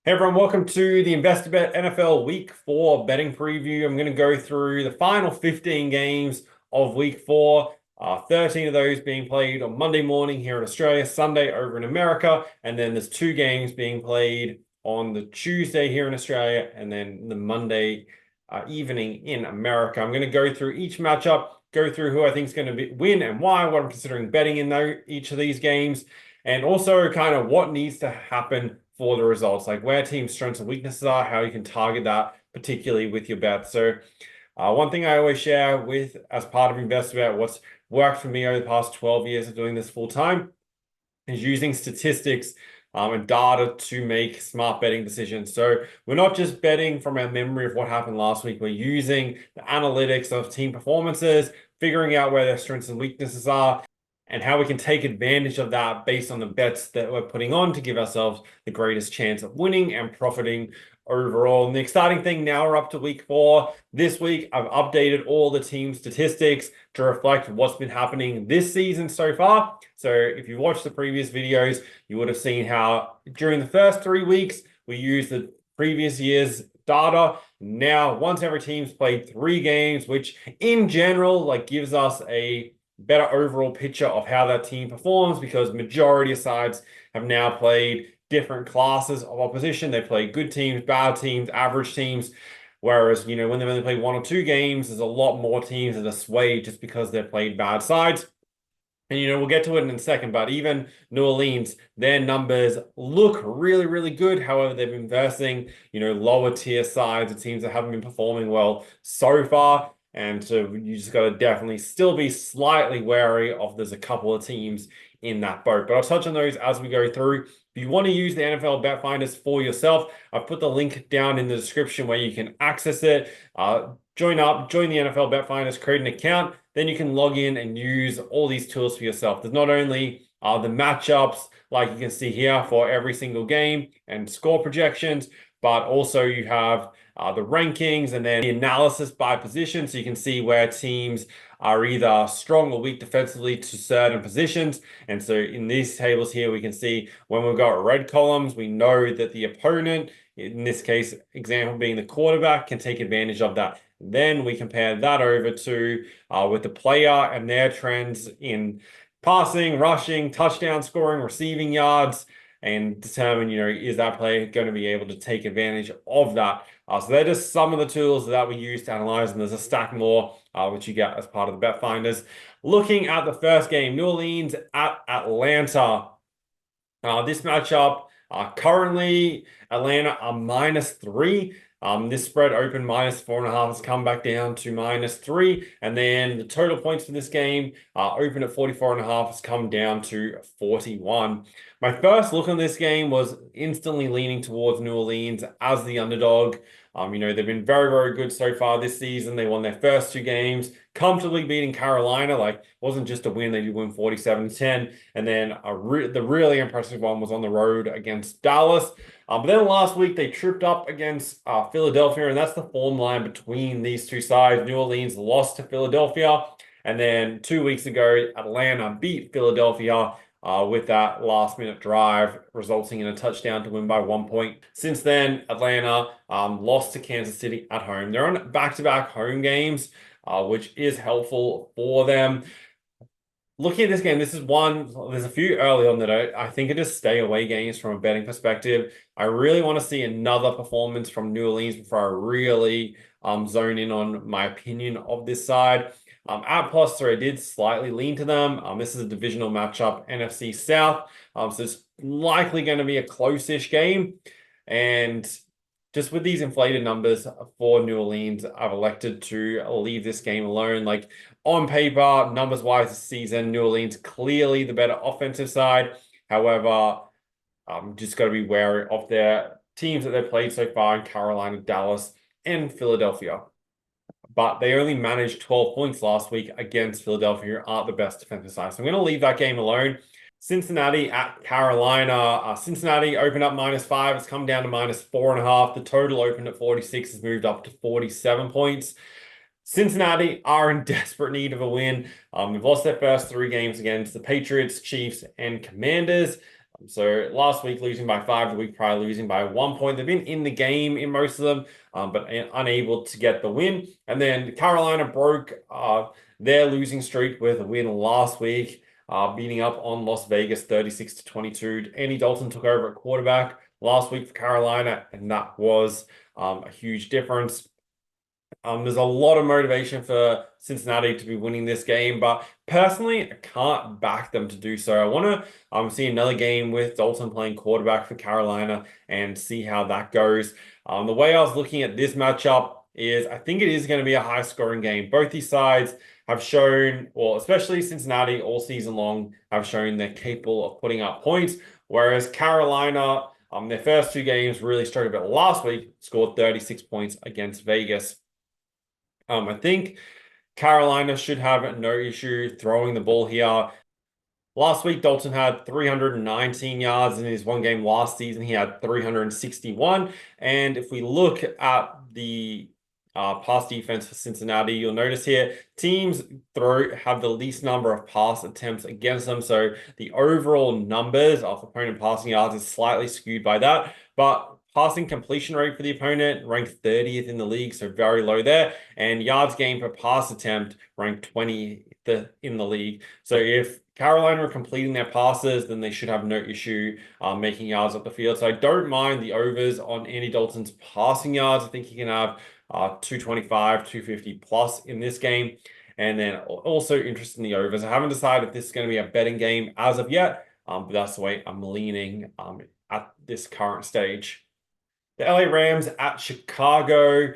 Hey everyone, welcome to the InvestorBet NFL Week 4 betting preview. I'm going to go through the final 15 games of Week 4. 13 of those being played on Monday morning here in Australia, Sunday over in America, and then there's 2 games being played on the Tuesday here in Australia, and then the Monday evening in America. I'm going to go through each matchup, go through who I think is going to win and why, what I'm considering betting in each of these games, and also kind of what needs to happen for the results, like where teams' strengths and weaknesses are, how you can target that, particularly with your bets. So one thing I always share with as part of InvestorBet, what's worked for me over the past 12 years of doing this full time is using statistics and data to make smart betting decisions. So we're not just betting from our memory of what happened last week. We're using the analytics of team performances, figuring out where their strengths and weaknesses are, and how we can take advantage of that based on the bets that we're putting on to give ourselves the greatest chance of winning and profiting overall. And the exciting thing, now we're up to week 4. This week, I've updated all the team statistics to reflect what's been happening this season so far. So if you watched the previous videos, you would have seen how during the first 3 weeks, we used the previous year's data. Now, once every team's played 3 games, which in general, gives us a better overall picture of how that team performs, because majority of sides have now played different classes of opposition. They play good teams, bad teams, average teams. Whereas, when they've only played 1 or 2 games, there's a lot more teams that are swayed just because they've played bad sides. And, we'll get to it in a second, but even New Orleans, their numbers look really, really good. However, they've been versing, lower tier sides, the teams that haven't been performing well so far. And so you just got to definitely still be slightly wary of there's a couple of teams in that boat. But I'll touch on those as we go through. If you want to use the NFL Bet Finders for yourself, I've put the link down in the description where you can access it. Join the NFL Bet Finders, create an account. Then you can log in and use all these tools for yourself. There's not only the matchups, like you can see here, for every single game and score projections, but also you have the rankings and then the analysis by position. So you can see where teams are either strong or weak defensively to certain positions. And so in these tables here, we can see when we've got red columns, we know that the opponent, in this case, example being the quarterback, can take advantage of that. Then we compare that over to with the player and their trends in passing, rushing, touchdown scoring, receiving yards, and determine, is that player going to be able to take advantage of that? So they're just some of the tools that we use to analyze, and there's a stack more, which you get as part of the Bet Finders. Looking at the first game, New Orleans at Atlanta. This matchup, currently Atlanta are -3. This spread opened -4.5, has come back down to -3. And then the total points for this game opened at 44.5, has come down to 41. My first look on this game was instantly leaning towards New Orleans as the underdog. They've been very, very good so far this season. They won their first 2 games, comfortably beating Carolina. It wasn't just a win, they did win 47-10. And then the really impressive one was on the road against Dallas. But then last week, they tripped up against Philadelphia, and that's the form line between these two sides. New Orleans lost to Philadelphia, and then 2 weeks ago, Atlanta beat Philadelphia with that last-minute drive, resulting in a touchdown to win by 1 point. Since then, Atlanta lost to Kansas City at home. They're on back-to-back home games, which is helpful for them. Looking at this game, there's a few early on that I think are just stay away games from a betting perspective. I really want to see another performance from New Orleans before I really zone in on my opinion of this side. At +3, I did slightly lean to them. This is a divisional matchup, NFC South. So it's likely going to be a close-ish game. And just with these inflated numbers for New Orleans, I've elected to leave this game alone. On paper, numbers-wise this season, New Orleans clearly the better offensive side. However, just got to be wary of their teams that they've played so far in Carolina, Dallas, and Philadelphia. But they only managed 12 points last week against Philadelphia, who aren't the best defensive side. So I'm going to leave that game alone. Cincinnati at Carolina. Cincinnati opened up -5. It's come down to -4.5. The total opened at 46, has moved up to 47 points. Cincinnati are in desperate need of a win. They've lost their first 3 games against the Patriots, Chiefs, and Commanders. So last week losing by 5, the week prior losing by 1 point. They've been in the game in most of them, but unable to get the win. And then Carolina broke their losing streak with a win last week, beating up on Las Vegas 36-22. Andy Dalton took over at quarterback last week for Carolina, and that was a huge difference. There's a lot of motivation for Cincinnati to be winning this game, but personally, I can't back them to do so. I want to see another game with Dalton playing quarterback for Carolina and see how that goes. The way I was looking at this matchup is I think it is going to be a high-scoring game. Both these sides have shown, well, especially Cincinnati all season long, have shown they're capable of putting up points, whereas Carolina, their first 2 games really struggled a bit last week, scored 36 points against Vegas. I think Carolina should have no issue throwing the ball here. Last week, Dalton had 319 yards in his 1 game last season. He had 361. And if we look at the pass defense for Cincinnati, you'll notice here teams have the least number of pass attempts against them. So the overall numbers of opponent passing yards is slightly skewed by that. But passing completion rate for the opponent ranked 30th in the league, so very low there. And yards gained per pass attempt ranked 20th in the league. So if Carolina are completing their passes, then they should have no issue making yards up the field. So I don't mind the overs on Andy Dalton's passing yards. I think he can have 225, 250 plus in this game. And then also interested in the overs. I haven't decided if this is going to be a betting game as of yet, but that's the way I'm leaning at this current stage. The LA Rams at Chicago.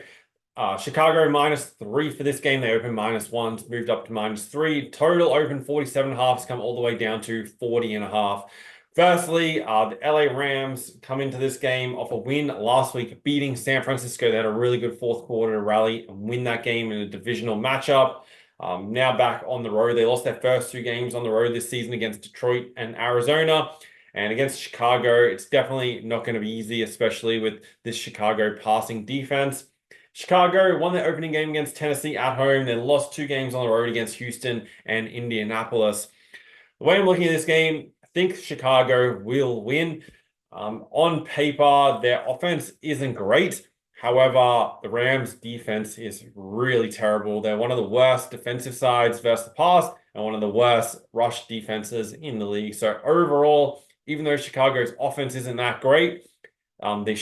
Chicago -3 for this game. They opened -1, moved up to -3. Total open 47.5, come all the way down to 40.5. Firstly, the LA Rams come into this game off a win last week, beating San Francisco. They had a really good fourth quarter rally and win that game in a divisional matchup. Now back on the road. They lost their first 2 games on the road this season against Detroit and Arizona. And against Chicago, it's definitely not going to be easy, especially with this Chicago passing defense. Chicago won their opening game against Tennessee at home, then lost 2 games on the road against Houston and Indianapolis. The way I'm looking at this game, I think Chicago will win. On paper, their offense isn't great. However, the Rams' defense is really terrible. They're one of the worst defensive sides versus the pass and one of the worst rush defenses in the league. So overall, even though Chicago's offense isn't that great, they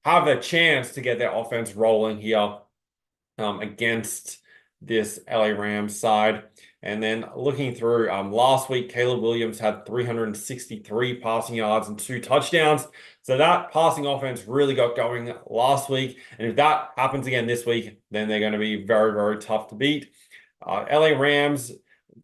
have a chance to get their offense rolling here against this LA Rams side. And then looking through last week, Caleb Williams had 363 passing yards and 2 touchdowns. So that passing offense really got going last week. And if that happens again this week, then they're going to be very, very tough to beat. LA Rams,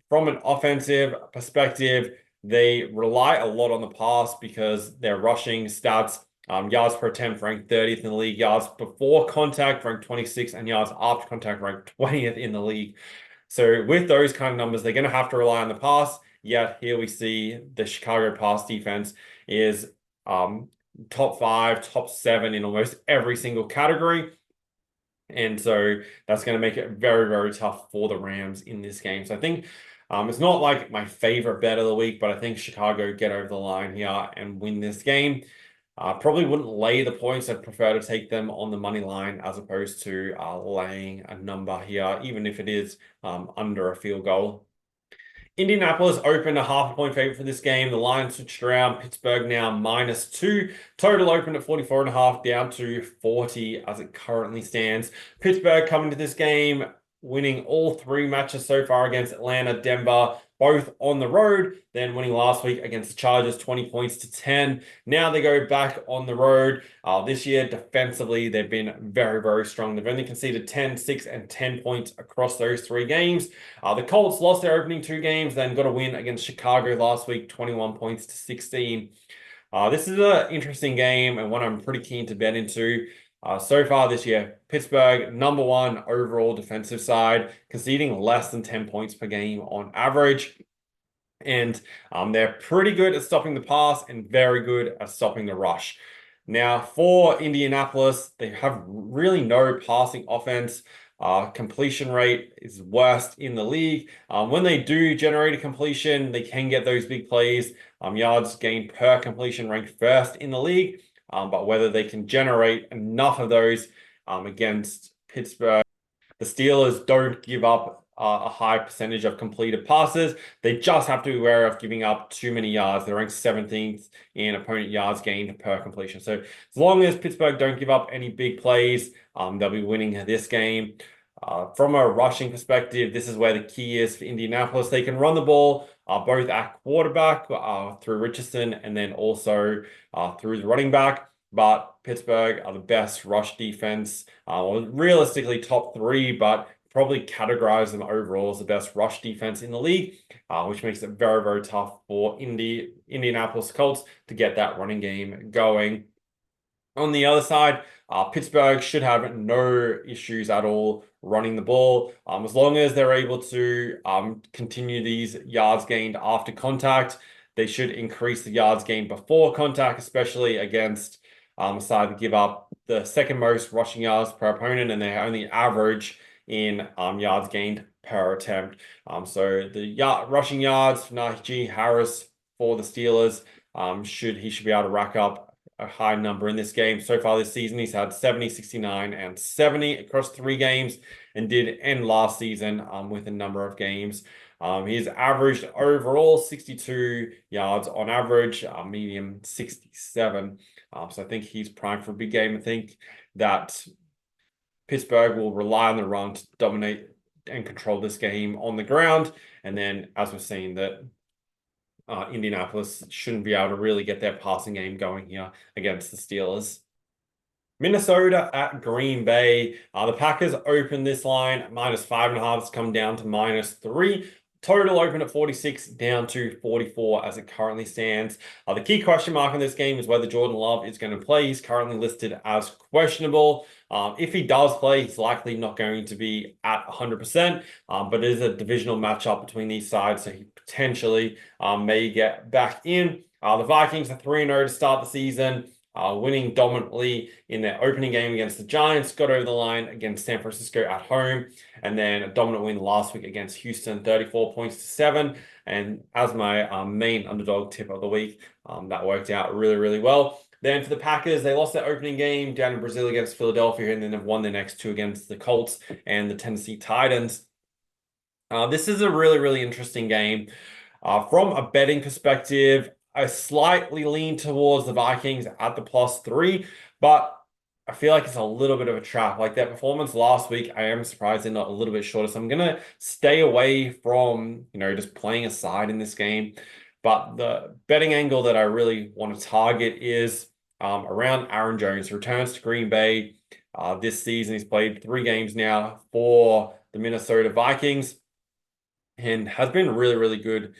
from an offensive perspective, they rely a lot on the pass because their rushing stats, yards per attempt ranked 30th in the league, yards before contact ranked 26th, and yards after contact ranked 20th in the league. So with those kind of numbers, they're going to have to rely on the pass. Yet here we see the Chicago pass defense is top 5, top 7 in almost every single category. And so that's going to make it very, very tough for the Rams in this game. So I think it's not like my favorite bet of the week, but I think Chicago get over the line here and win this game. Probably wouldn't lay the points. I'd prefer to take them on the money line as opposed to laying a number here, even if it is under a field goal. Indianapolis opened a half-point favorite for this game. The line switched around. Pittsburgh now -2. Total opened at 44.5, down to 40 as it currently stands. Pittsburgh coming to this game, winning all 3 matches so far against Atlanta, Denver, both on the road, then winning last week against the Chargers 20 points to 10. Now they go back on the road. This year, defensively, they've been very, very strong. They've only conceded 10, 6, and 10 points across those 3 games. The Colts lost their opening 2 games, then got a win against Chicago last week, 21 points to 16. This is an interesting game and one I'm pretty keen to bet into. So far this year, Pittsburgh, #1 overall defensive side, conceding less than 10 points per game on average. And they're pretty good at stopping the pass and very good at stopping the rush. Now, for Indianapolis, they have really no passing offense. Completion rate is worst in the league. When they do generate a completion, they can get those big plays. Yards gained per completion ranked first in the league. But whether they can generate enough of those against Pittsburgh, the Steelers don't give up a high percentage of completed passes. They just have to be aware of giving up too many yards. They're ranked 17th in opponent yards gained per completion. So as long as Pittsburgh don't give up any big plays, they'll be winning this game. From a rushing perspective, this is where the key is for Indianapolis. They can run the ball both at quarterback through Richardson and then also through the running back. But Pittsburgh are the best rush defense, realistically top 3, but probably categorize them overall as the best rush defense in the league, which makes it very, very tough for Indianapolis Colts to get that running game going. On the other side, Pittsburgh should have no issues at all running the ball. As long as they're able to continue these yards gained after contact, they should increase the yards gained before contact, especially against side to give up the second most rushing yards per opponent, and they only average in yards gained per attempt. So the rushing yards for Najee Harris for the Steelers, he should be able to rack up a high number in this game. So far this season, he's had 70, 69, and 70 across 3 games, and did end last season with a number of games. He's averaged overall 62 yards on average, medium 67. So I think he's primed for a big game. I think that Pittsburgh will rely on the run to dominate and control this game on the ground. And then, as we're seeing, that Indianapolis shouldn't be able to really get their passing game going here against the Steelers. Minnesota at Green Bay. The Packers opened this line at -5.5. It's come down to -3. Total open at 46, down to 44 as it currently stands. The key question mark in this game is whether Jordan Love is going to play. He's currently listed as questionable. If he does play, he's likely not going to be at 100%, but it is a divisional matchup between these sides, so he potentially may get back in. The Vikings are 3-0 to start the season. Winning dominantly in their opening game against the Giants, got over the line against San Francisco at home, and then a dominant win last week against Houston, 34 points to 7. And as my main underdog tip of the week, that worked out really, really well. Then for the Packers, they lost their opening game down in Brazil against Philadelphia, and then they've won their next 2 against the Colts and the Tennessee Titans. This is a really, really interesting game. From a betting perspective, I slightly lean towards the Vikings at the +3, but I feel like it's a little bit of a trap. Like their performance last week, I am surprised they're not a little bit shorter. So I'm going to stay away from, just playing a side in this game. But the betting angle that I really want to target is around Aaron Jones. Returns to Green Bay this season. He's played 3 games now for the Minnesota Vikings, and has been really, really good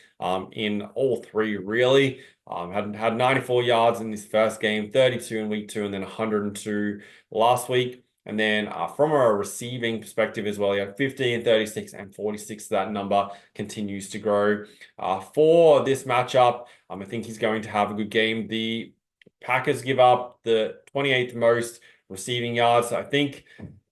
in all 3, really. Had 94 yards in his first game, 32 in week 2, and then 102 last week. And then from a receiving perspective as well, he had 15, 36, and 46. That number continues to grow. For this matchup, I think he's going to have a good game. The Packers give up the 28th most receiving yards. I think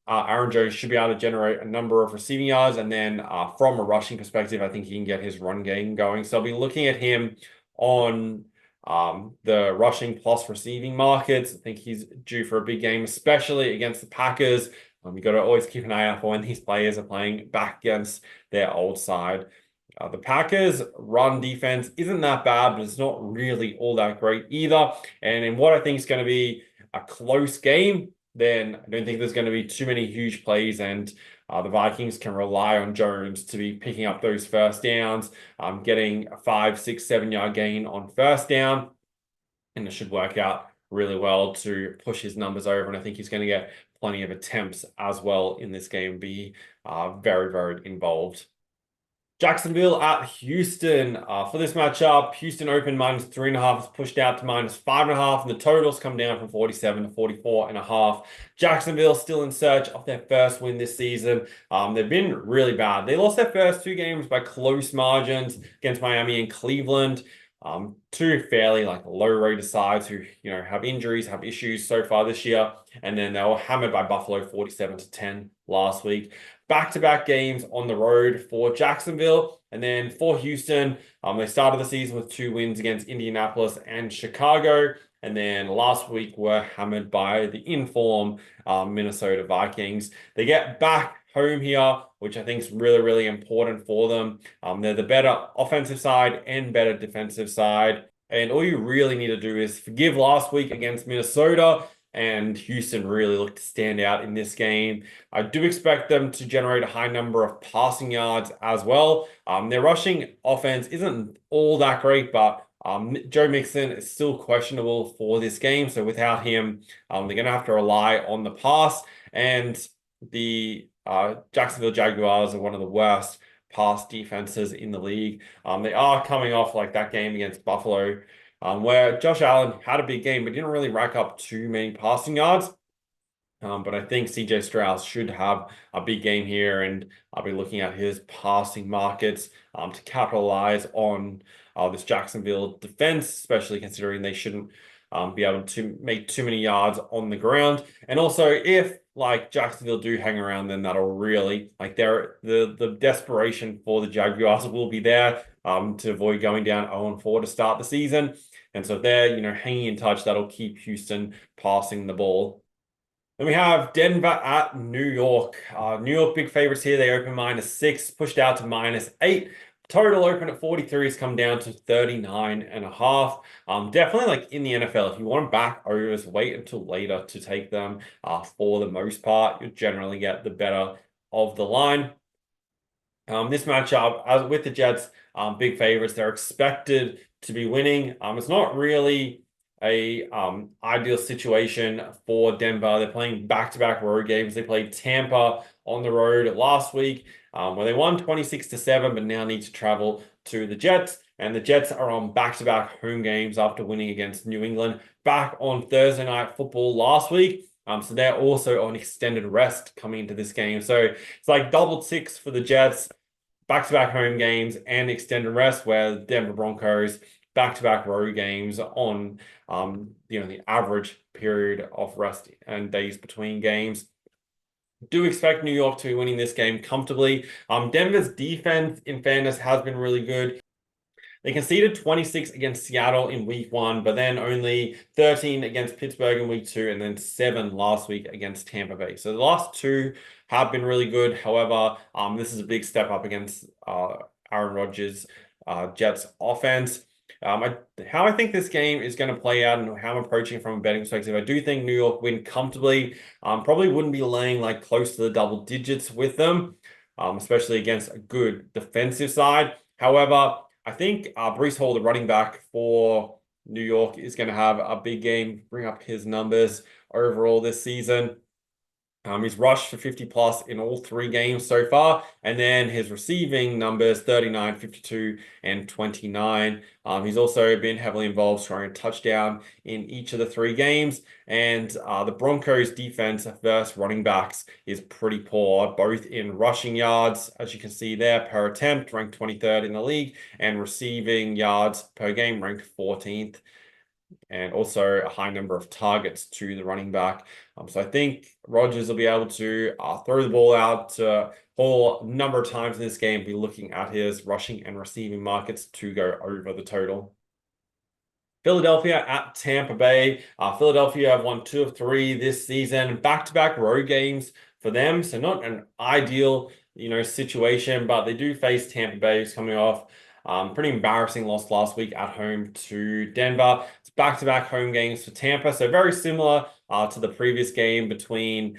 Aaron Jones should be able to generate a number of receiving yards. And then from a rushing perspective, I think he can get his run game going. So I'll be looking at him on the rushing plus receiving markets. I think he's due for a big game, especially against the Packers. You got to always keep an eye out for when these players are playing back against their old side. The Packers' run defense isn't that bad, but it's not really all that great either. And in what I think is going to be a close game, then I don't think there's going to be too many huge plays, and the Vikings can rely on Jones to be picking up those first downs, getting a 5, 6, 7-yard gain on first down, and it should work out really well to push his numbers over. And I think he's going to get plenty of attempts as well in this game, be very, very involved. Jacksonville at Houston. For this matchup, Houston opened -3.5, is pushed out to -5.5, and the totals come down from 47 to 44.5. Jacksonville still in search of their first win this season. They've been really bad. They lost their first 2 games by close margins against Miami and Cleveland. Two fairly like low-rated sides who, have injuries, have issues so far this year. And then they were hammered by Buffalo 47-10 last week. Back-to-back games on the road for Jacksonville. And then for Houston, they started the season with 2 wins against Indianapolis and Chicago. And then last week were hammered by the in-form Minnesota Vikings. They get back home here, which I think is really, really important for them. They're the better offensive side and better defensive side. And all you really need to do is forgive last week against Minnesota, and Houston really looked to stand out in this game. I do expect them to generate a high number of passing yards as well. Their rushing offense isn't all that great, but Joe Mixon is still questionable for this game. So without him, they're going to have to rely on the pass. And the Jacksonville Jaguars are one of the worst pass defenses in the league. They are coming off like that game against Buffalo, where Josh Allen had a big game, but didn't really rack up too many passing yards. But I think CJ Stroud should have a big game here, and I'll be looking at his passing markets to capitalize on this Jacksonville defense, especially considering they shouldn't be able to make too many yards on the ground. And also, if like Jacksonville do hang around, then that'll really like the desperation for the Jaguars will be there to avoid going down 0-4 to start the season. And so if they're hanging in touch, that'll keep Houston passing the ball. Then we have Denver at New York. New York big favorites here. They open -6, pushed out to -8. Total open at 43 has come down to 39.5. Definitely like in the NFL, if you want to back overs, wait until later to take them. For the most part, you'll generally get the better of the line. This matchup, as with the Jets, big favorites, they're expected to be winning. It's not really a ideal situation for Denver. They're playing back-to-back road games. They played Tampa on the road last week, where they won 26-7, but now need to travel to the Jets. And the Jets are on back-to-back home games after winning against New England back on Thursday Night Football last week. So they're also on extended rest coming into this game. So it's like double ticks for the Jets, back-to-back home games and extended rest, where the Denver Broncos back-to-back road games on the average period of rest and days between games. Do expect New York to be winning this game comfortably. Denver's defense, in fairness, has been really good. They conceded 26 against Seattle in week 1, but then only 13 against Pittsburgh in week 2, and then 7 last week against Tampa Bay. So the last 2 have been really good. However, this is a big step up against Aaron Rodgers' Jets offense. How I think this game is going to play out and how I'm approaching from a betting perspective, I do think New York win comfortably. Probably wouldn't be laying like close to the double digits with them, especially against a good defensive side. However, I think Breece Hall, the running back for New York, is going to have a big game, bring up his numbers overall this season. He's rushed for 50 plus in all 3 games so far. And then his receiving numbers, 39, 52, and 29. He's also been heavily involved scoring a touchdown in each of the 3 games. And the Broncos defense versus running backs is pretty poor, both in rushing yards, as you can see there, per attempt, ranked 23rd in the league, and receiving yards per game, ranked 14th. And also a high number of targets to the running back. So I think Rodgers will be able to throw the ball out to Hall a number of times in this game, be looking at his rushing and receiving markets to go over the total. Philadelphia at Tampa Bay. Philadelphia have won 2 of 3 this season, back-to-back road games for them. So not an ideal, situation, but they do face Tampa Bay, who's coming off pretty embarrassing loss last week at home to Denver. It's back-to-back home games for Tampa, so very similar to the previous game between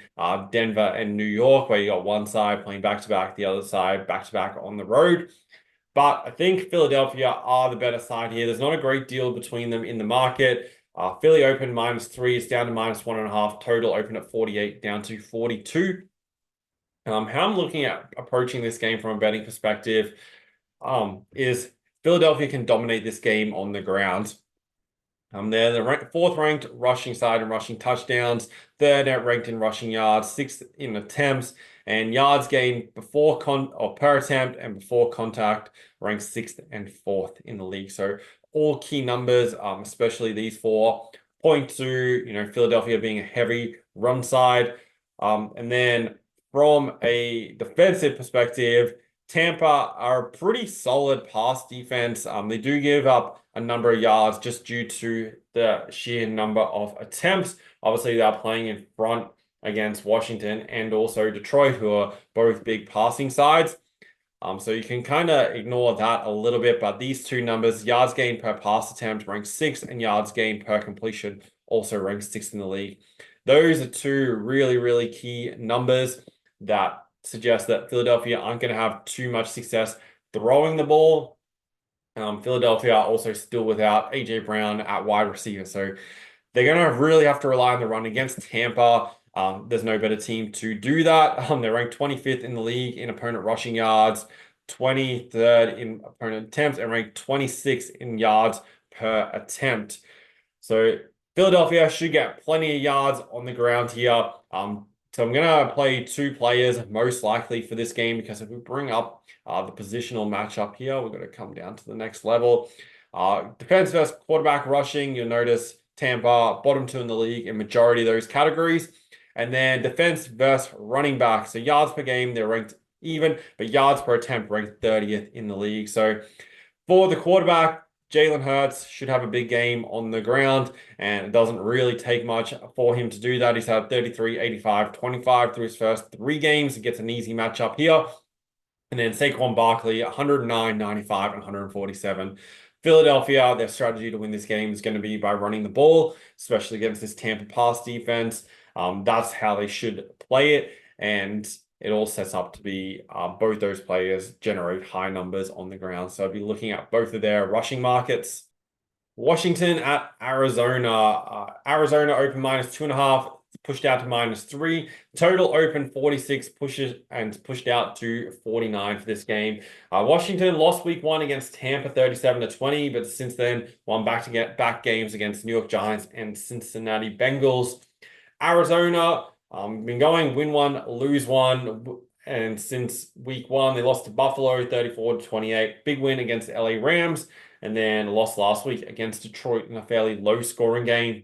Denver and New York, where you got one side playing back-to-back, the other side back-to-back on the road. But I think Philadelphia are the better side here. There's not a great deal between them in the market. Philly open -3, it's down to -1.5. Total open at 48, down to 42. How I'm looking at approaching this game from a betting perspective is Philadelphia can dominate this game on the ground. They're the 4th ranked rushing side in rushing touchdowns, 3rd ranked in rushing yards, 6th in attempts, and yards gained per attempt and before contact, ranked 6th and 4th in the league. So all key numbers, especially these four, point to, Philadelphia being a heavy run side. And then from a defensive perspective, Tampa are a pretty solid pass defense. They do give up a number of yards just due to the sheer number of attempts. Obviously, they're playing in front against Washington and also Detroit, who are both big passing sides. So you can kind of ignore that a little bit, but these two numbers, yards gained per pass attempt ranks 6th, and yards gained per completion also ranks 6th in the league. Those are two really, really key numbers that suggest that Philadelphia aren't going to have too much success throwing the ball. Philadelphia are also still without A.J. Brown at wide receiver, so they're going to really have to rely on the run against Tampa. There's no better team to do that. They're ranked 25th in the league in opponent rushing yards, 23rd in opponent attempts, and ranked 26th in yards per attempt. So Philadelphia should get plenty of yards on the ground here. So I'm going to play two players most likely for this game, because if we bring up the positional matchup here, we're going to come down to the next level. Defense versus quarterback rushing, you'll notice Tampa bottom 2 in the league in majority of those categories. And then defense versus running back. So yards per game, they're ranked even, but yards per attempt ranked 30th in the league. So for the quarterback, Jalen Hurts should have a big game on the ground, and it doesn't really take much for him to do that. He's had 33, 85, 25 through his first 3 games. He gets an easy matchup here. And then Saquon Barkley, 109, 95, and 147. Philadelphia, their strategy to win this game is going to be by running the ball, especially against this Tampa pass defense. That's how they should play it, and it all sets up to be both those players generate high numbers on the ground. So I'd be looking at both of their rushing markets. Washington at Arizona. Arizona open -2.5, pushed out to -3. Total open 46, pushed out to 49 for this game. Washington lost week 1 against Tampa 37-20, but since then won back-to-back games against New York Giants and Cincinnati Bengals. Arizona been going win 1, lose 1, and since week 1 they lost to Buffalo 34-28. Big win against the LA Rams, and then lost last week against Detroit in a fairly low-scoring game.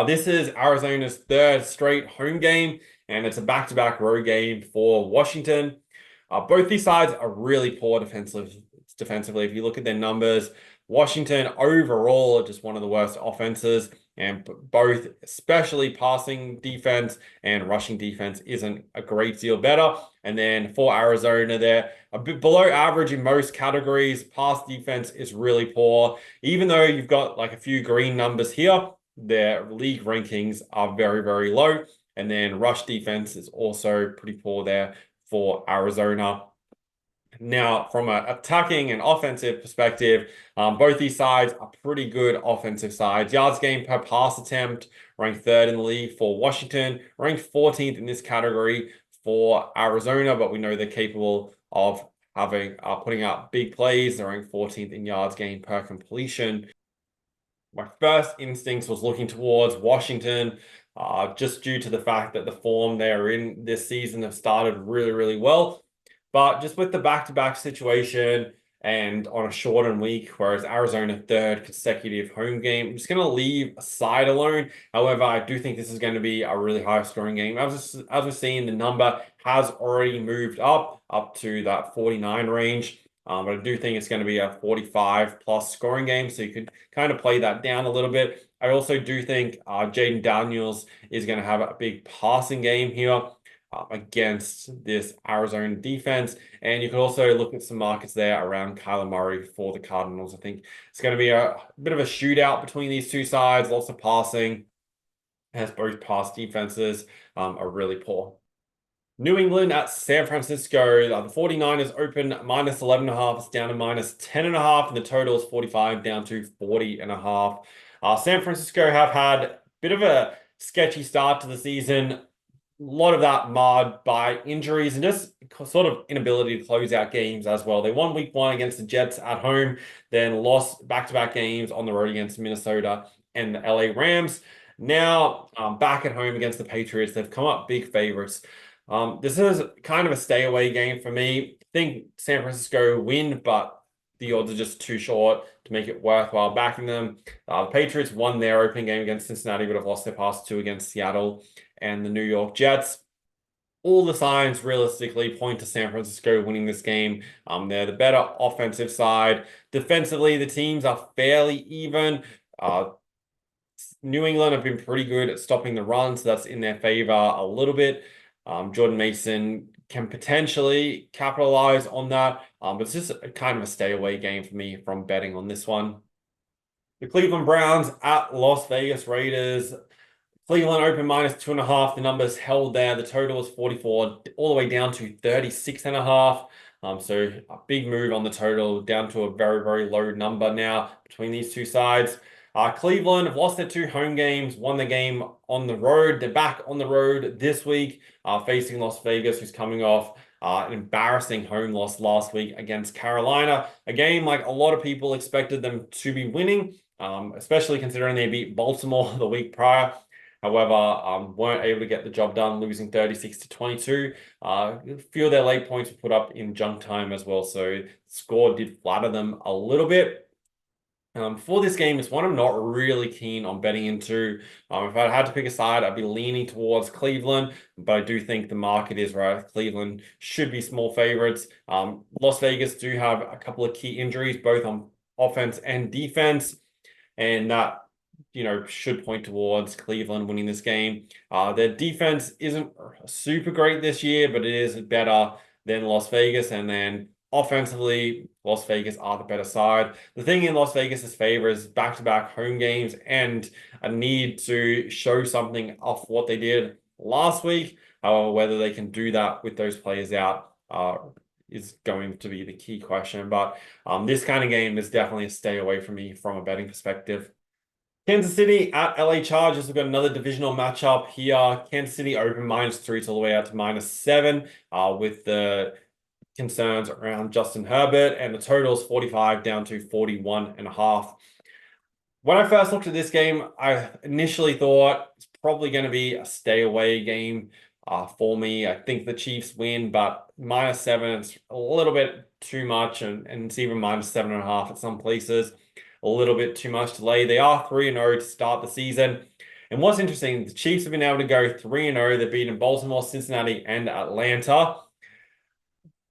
This is Arizona's 3rd straight home game, and it's a back-to-back road game for Washington. Both these sides are really poor defensively. If you look at their numbers, Washington overall are just one of the worst offenses, and both, especially passing defense and rushing defense, isn't a great deal better. And then for Arizona, they're a bit below average in most categories. Pass defense is really poor. Even though you've got like a few green numbers here, their league rankings are very, very low. And then rush defense is also pretty poor there for Arizona. Now, from an attacking and offensive perspective, both these sides are pretty good offensive sides. Yards gained per pass attempt, ranked 3rd in the league for Washington, ranked 14th in this category for Arizona, but we know they're capable of putting out big plays. They're ranked 14th in yards gained per completion. My first instinct was looking towards Washington, just due to the fact that the form they're in this season have started really, really well. But just with the back-to-back situation and on a shortened week, whereas Arizona 3rd consecutive home game, I'm just going to leave a side alone. However, I do think this is going to be a really high-scoring game. As we're seeing, the number has already moved up to that 49 range. But I do think it's going to be a 45-plus scoring game, so you could kind of play that down a little bit. I also do think Jaden Daniels is going to have a big passing game here against this Arizona defense. And you could also look at some markets there around Kyler Murray for the Cardinals. I think it's going to be a bit of a shootout between these two sides, lots of passing, as both pass defenses are really poor. New England at San Francisco. The 49ers open -11.5. It's down to -10.5, and the total is 45 down to 40.5. San Francisco have had a bit of a sketchy start to the season. A lot of that marred by injuries and just sort of inability to close out games as well. They won week 1 against the Jets at home, then lost back-to-back games on the road against Minnesota and the LA Rams. Now, back at home against the Patriots, they've come up big favorites. This is kind of a stay-away game for me. I think San Francisco win, but the odds are just too short to make it worthwhile backing them. The Patriots won their opening game against Cincinnati, but have lost their past two against Seattle and the New York Jets. All the signs realistically point to San Francisco winning this game. They're the better offensive side. Defensively, the teams are fairly even. New England have been pretty good at stopping the run, so that's in their favor a little bit. Jordan Mason can potentially capitalize on that, but it's just kind of a stay away game for me from betting on this one. The Cleveland Browns at Las Vegas Raiders. Cleveland open -2.5. The numbers held there. The total was 44, all the way down to 36.5. So a big move on the total, down to a very, very low number now between these two sides. Cleveland have lost their two home games, won the game on the road. They're back on the road this week, facing Las Vegas, who's coming off an embarrassing home loss last week against Carolina. A game like a lot of people expected them to be winning, especially considering they beat Baltimore the week prior. However, weren't able to get the job done, losing 36-22. A few of their late points were put up in junk time as well, so the score did flatter them a little bit. For this game, it's one I'm not really keen on betting into. If I had to pick a side, I'd be leaning towards Cleveland, but I do think the market is right. Cleveland should be small favorites. Las Vegas do have a couple of key injuries, both on offense and defense, and that should point towards Cleveland winning this game. Their defense isn't super great this year, but it is better than Las Vegas. And then offensively, Las Vegas are the better side. The thing in Las Vegas's favor is back-to-back home games and a need to show something off what they did last week. However, whether they can do that with those players out is going to be the key question. But this kind of game is definitely a stay away from me from a betting perspective. Kansas City at LA Chargers. We've got another divisional matchup here. Kansas City open -3 all the way out to -7 with the concerns around Justin Herbert, and the total is 45 down to 41.5. When I first looked at this game, I initially thought it's probably going to be a stay away game for me. I think the Chiefs win, but -7, it's a little bit too much, and it's even -7.5 at some places. A little bit too much to lay. They are 3-0 to start the season. And what's interesting, the Chiefs have been able to go 3-0. They've beaten Baltimore, Cincinnati, and Atlanta.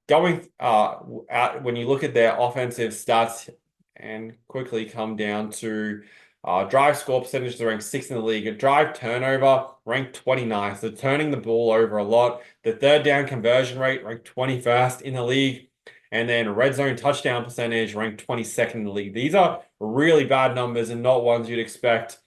When you look at their offensive stats and quickly come down to drive score percentage, they're ranked 6th in the league. A drive turnover, ranked 29th. So turning the ball over a lot. The third down conversion rate, ranked 21st in the league. And then red zone touchdown percentage, ranked 22nd in the league. These are really bad numbers and not ones you'd expect.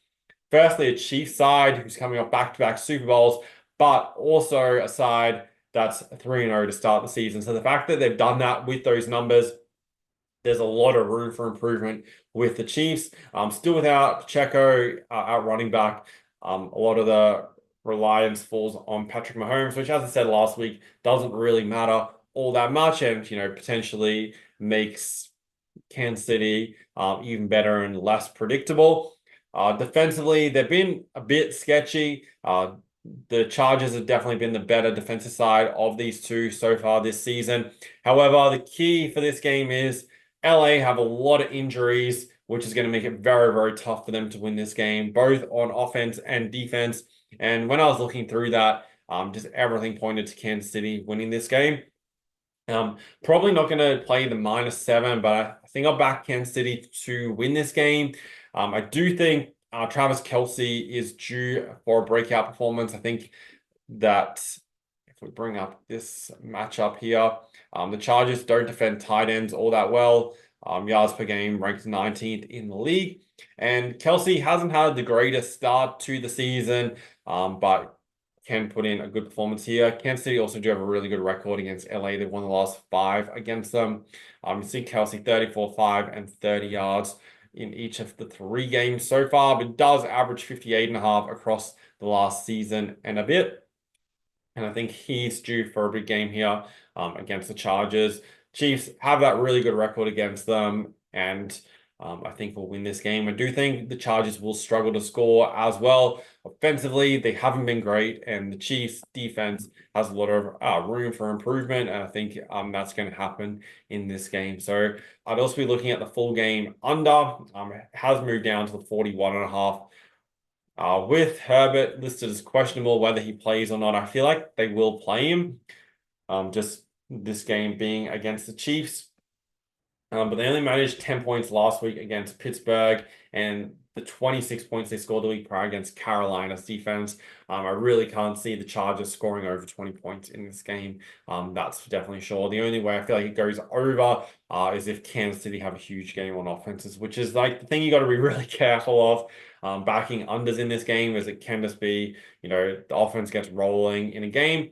Firstly, a Chiefs side who's coming off back-to-back Super Bowls, but also a side that's 3-0 to start the season. So the fact that they've done that with those numbers, there's a lot of room for improvement with the Chiefs. Still without Pacheco at running back. A lot of the reliance falls on Patrick Mahomes, which, as I said last week, doesn't really matter all that much, and potentially makes Kansas City even better and less predictable. Defensively, they've been a bit sketchy. The Chargers have definitely been the better defensive side of these two so far this season. However, the key for this game is LA have a lot of injuries, which is going to make it very, very tough for them to win this game, both on offense and defense. And when I was looking through that, just everything pointed to Kansas City winning this game. Probably not going to play the -7, but I think I'll back Kansas City to win this game. I do think Travis Kelce is due for a breakout performance. I think that if we bring up this matchup here, the Chargers don't defend tight ends all that well. Yards per game ranked 19th in the league. And Kelce hasn't had the greatest start to the season, but can put in a good performance here. Kansas City also do have a really good record against LA. They've won the last 5 against them. You see Kelce 34, 5, and 30 yards in each of the 3 games so far, but does average 58.5 across the last season and a bit. And I think he's due for a big game here against the Chargers. Chiefs have that really good record against them, and I think will win this game. I do think the Chargers will struggle to score as well. Offensively, they haven't been great, and the Chiefs' defense has a lot of room for improvement, and I think that's going to happen in this game. So I'd also be looking at the full game under. It has moved down to the 41.5. With Herbert listed as questionable whether he plays or not, I feel like they will play him. Just this game being against the Chiefs. But they only managed 10 points last week against Pittsburgh, and the 26 points they scored the week prior against Carolina's defense. I really can't see the Chargers scoring over 20 points in this game. That's definitely sure. The only way I feel like it goes over is if Kansas City have a huge game on offenses, which is like the thing you got to be really careful of. Backing unders in this game, as it can just be, the offense gets rolling in a game.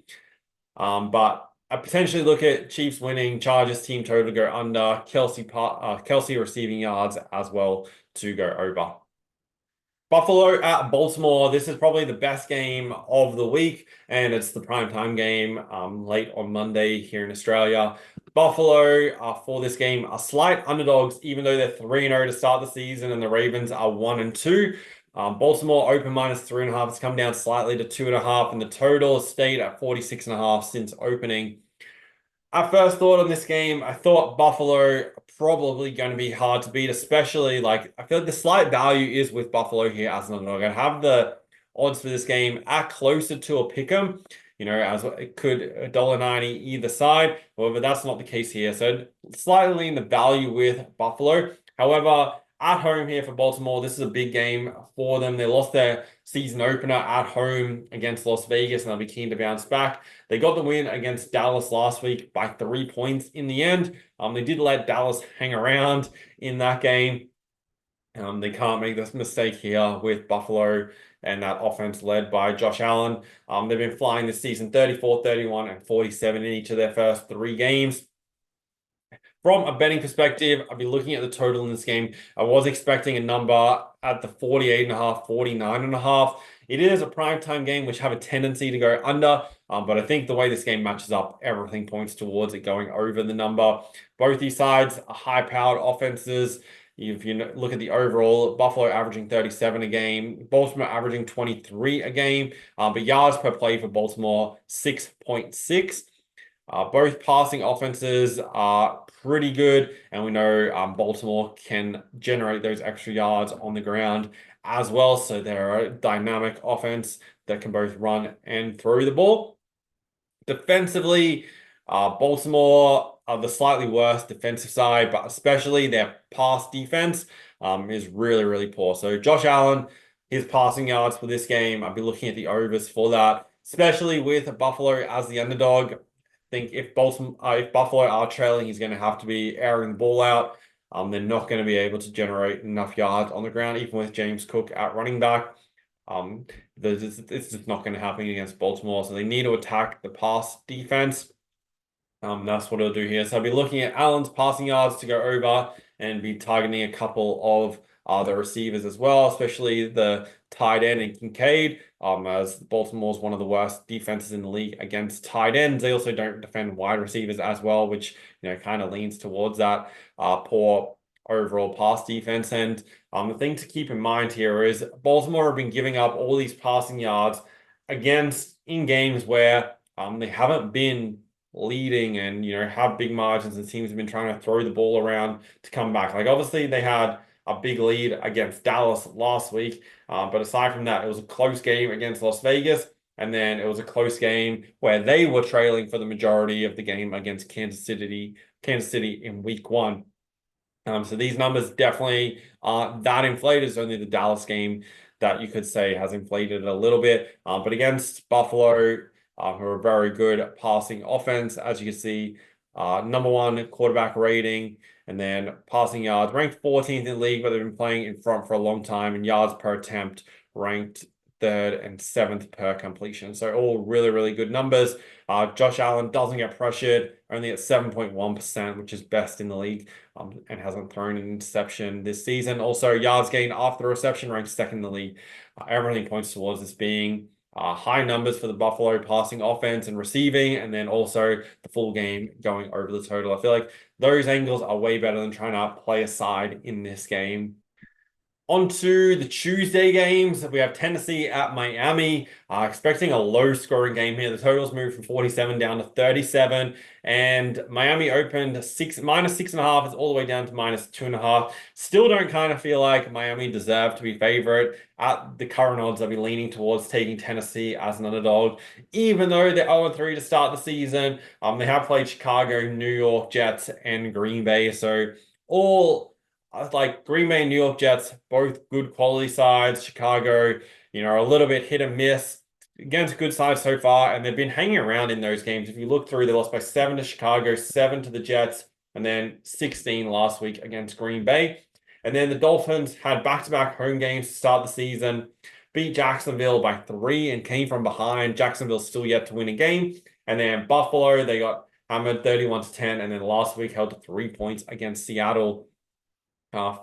But I potentially look at Chiefs winning, Chargers team total to go under, Kelsey receiving yards as well to go over. Buffalo at Baltimore. This is probably the best game of the week, and it's the primetime game late on Monday here in Australia. Buffalo for this game are slight underdogs, even though they're 3-0 to start the season, and the Ravens are 1-2. Baltimore open -3.5. It's come down slightly to 2.5, and the total has stayed at 46.5 since opening. At first thought on this game, I thought Buffalo probably going to be hard to beat, especially I feel like the slight value is with Buffalo here as an underdog. I have the odds for this game at closer to a pick'em, as it could $1.90 either side. However, that's not the case here. So slightly lean the value with Buffalo. However, at home here for Baltimore, this is a big game for them. They lost their season opener at home against Las Vegas, and they'll be keen to bounce back. They got the win against Dallas last week by 3 points in the end. They did let Dallas hang around in that game. They can't make this mistake here with Buffalo and that offense led by Josh Allen. They've been flying this season 34, 31, and 47 in each of their first 3 games. From a betting perspective, I'll be looking at the total in this game. I was expecting a number at the 48.5, 49.5. It is a primetime game, which have a tendency to go under, but I think the way this game matches up, everything points towards it going over the number. Both these sides are high-powered offenses. If you look at the overall, Buffalo averaging 37 a game, Baltimore averaging 23 a game, but yards per play for Baltimore, 6.6. Both passing offenses are pretty good, and we know Baltimore can generate those extra yards on the ground as well. So they're a dynamic offense that can both run and throw the ball. Defensively, Baltimore are the slightly worse defensive side, but especially their pass defense is really, really poor. So Josh Allen, his passing yards for this game, I'll be looking at the overs for that, especially with Buffalo as the underdog. I think if Buffalo are trailing, he's going to have to be airing the ball out. They're not going to be able to generate enough yards on the ground, even with James Cook at running back. It's just not going to happen against Baltimore. So they need to attack the pass defense. That's what I'll do here. So I'll be looking at Allen's passing yards to go over and be targeting a couple of the receivers as well, especially the tight end and Kincaid, as Baltimore's one of the worst defenses in the league against tight ends. They also don't defend wide receivers as well, which kind of leans towards that poor overall pass defense. And the thing to keep in mind here is Baltimore have been giving up all these passing yards in games where they haven't been leading and have big margins, and teams have been trying to throw the ball around to come back. Obviously they had a big lead against Dallas last week, but aside from that, it was a close game against Las Vegas, and then it was a close game where they were trailing for the majority of the game against Kansas City in week 1. So these numbers definitely aren't that inflated. It's only the Dallas game that you could say has inflated it a little bit, but against Buffalo, who are very good at passing offense, as you can see, number 1 quarterback rating, and then passing yards ranked 14th in the league, but they've been playing in front for a long time, and yards per attempt ranked 3rd and 7th per completion. So all really, really good numbers. Josh Allen doesn't get pressured, only at 7.1%, which is best in the league, and hasn't thrown an interception this season. Also, yards gained after the reception ranked 2nd in the league. Everything points towards this being high numbers for the Buffalo passing offense and receiving, and then also the full game going over the total. I feel like those angles are way better than trying to play a side in this game. On to the Tuesday games. We have Tennessee at Miami. Expecting a low-scoring game here. The totals moved from 47 down to 37. And Miami opened minus 6.5. It's all the way down to minus 2.5. Still don't kind of feel like Miami deserve to be favorite. At the current odds, I'll be leaning towards taking Tennessee as an underdog. Even though they're 0-3 to start the season, they have played Chicago, New York Jets, and Green Bay. So all... like Green Bay and New York Jets, both good quality sides. Chicago, a little bit hit and miss against good sides so far, and they've been hanging around in those games. If you look through, they lost by 7 to Chicago, 7 to the Jets, and then 16 last week against Green Bay. And then the Dolphins had back-to-back home games to start the season, beat Jacksonville by 3 and came from behind. Jacksonville's still yet to win a game. And then Buffalo, they got hammered 31-10, and then last week held to 3 points against Seattle.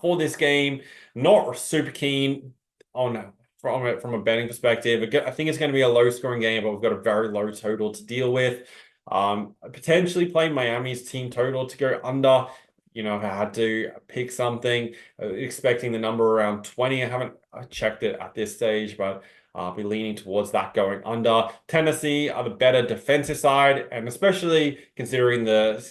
For this game, not super keen on from a betting perspective. I think it's going to be a low-scoring game, but we've got a very low total to deal with. Potentially play Miami's team total to go under. If I had to pick something, expecting the number around 20. I haven't checked it at this stage, but I'll be leaning towards that going under. Tennessee are the better defensive side, and especially considering the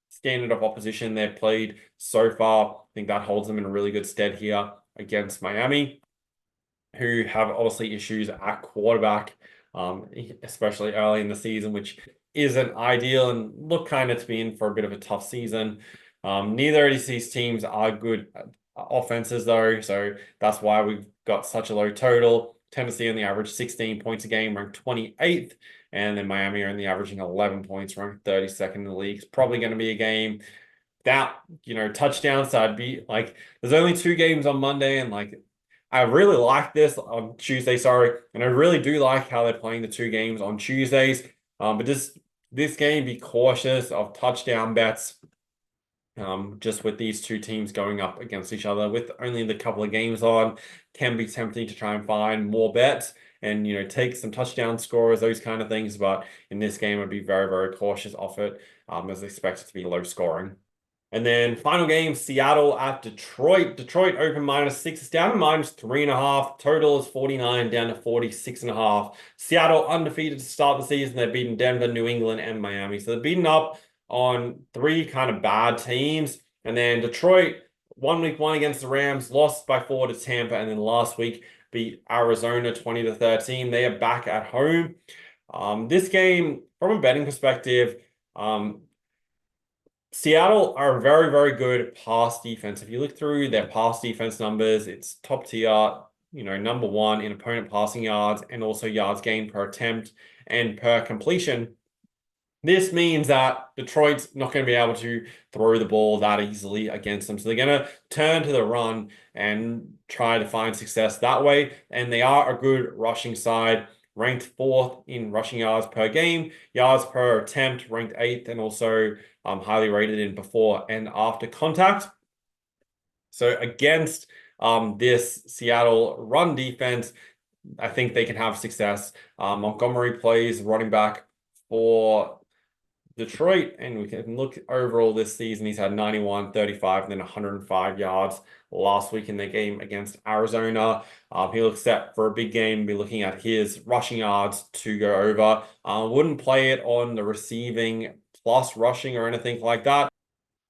standard of opposition they've played so far, I think that holds them in a really good stead here against Miami, who have obviously issues at quarterback, especially early in the season, which isn't ideal and look kind of to be in for a bit of a tough season. Neither of these teams are good offenses though, so that's why we've got such a low total. Tennessee on the average 16 points a game, ranked 28th. And then Miami are only averaging 11 points, ranked 32nd in the league. It's probably going to be a game that, touchdowns. So I'd be like, there's only 2 games on Monday. And I really like this on Tuesday, sorry. And I really do like how they're playing the 2 games on Tuesdays. But this game, be cautious of touchdown bets. Just with these 2 teams going up against each other with only the couple of games on, can be tempting to try and find more bets and, take some touchdown scores, those kind of things. But in this game, I'd be very, very cautious of it, as expected to be low scoring. And then final game, Seattle at Detroit. Detroit open -6. It's down to -3.5. Total is 49, down to 46.5. Seattle undefeated to start the season. They've beaten Denver, New England, and Miami. So they've beaten up on 3 kind of bad teams. And then Detroit won week 1 against the Rams, lost by 4 to Tampa, and then last week beat Arizona 20-13. They are back at home. This game, from a betting perspective, Seattle are a very, very good pass defense. If you look through their pass defense numbers, it's top tier, number 1 in opponent passing yards and also yards gained per attempt and per completion. This means that Detroit's not going to be able to throw the ball that easily against them. So they're going to turn to the run and try to find success that way. And they are a good rushing side, ranked 4th in rushing yards per game, yards per attempt, ranked 8th, and also highly rated in before and after contact. So against this Seattle run defense, I think they can have success. Montgomery plays running back for Detroit, and we can look overall this season. He's had 91, 35, and then 105 yards last week in the game against Arizona. He looks set for a big game. Be looking at his rushing yards to go over. Wouldn't play it on the receiving plus rushing or anything like that.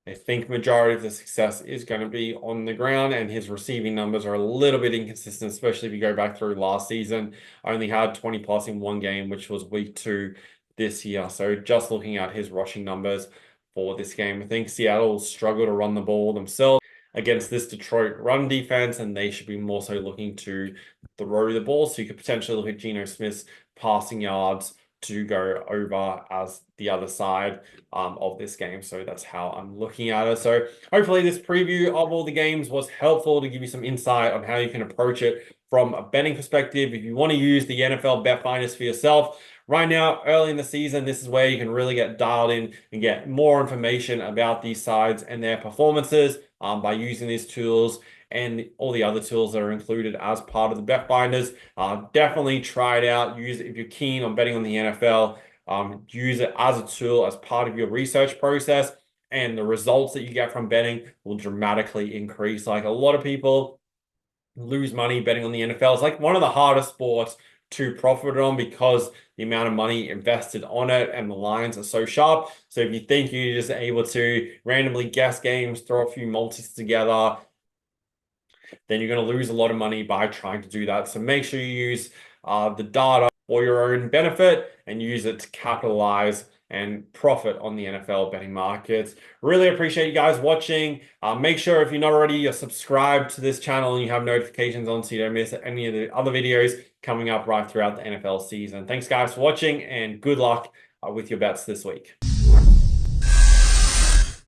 I think majority of the success is going to be on the ground, and his receiving numbers are a little bit inconsistent, especially if you go back through last season. Only had 20 plus in 1 game, which was week 2 this year. So just looking at his rushing numbers for this game, I think Seattle struggle to run the ball themselves against this Detroit run defense, and they should be more so looking to throw the ball. So you could potentially look at Geno Smith's passing yards to go over as the other side of this game. So that's how I'm looking at it. So hopefully this preview of all the games was helpful to give you some insight on how you can approach it from a betting perspective. If you want to use the NFL Bet Finders for yourself, right now, early in the season, this is where you can really get dialed in and get more information about these sides and their performances by using these tools and all the other tools that are included as part of the bet finders. Definitely try it out. Use it if you're keen on betting on the NFL. Use it as a tool as part of your research process, and the results that you get from betting will dramatically increase. Like, a lot of people lose money betting on the NFL. It's like one of the hardest sports to profit on because the amount of money invested on it and the lines are so sharp. So if you think you're just able to randomly guess games, throw a few multis together, then you're going to lose a lot of money by trying to do that. So make sure you use the data for your own benefit and use it to capitalize and profit on the NFL betting markets. Really appreciate you guys watching. Make sure, if you're not already, you're subscribed to this channel and you have notifications on so you don't miss any of the other videos coming up right throughout the NFL season. Thanks guys for watching, and good luck with your bets this week.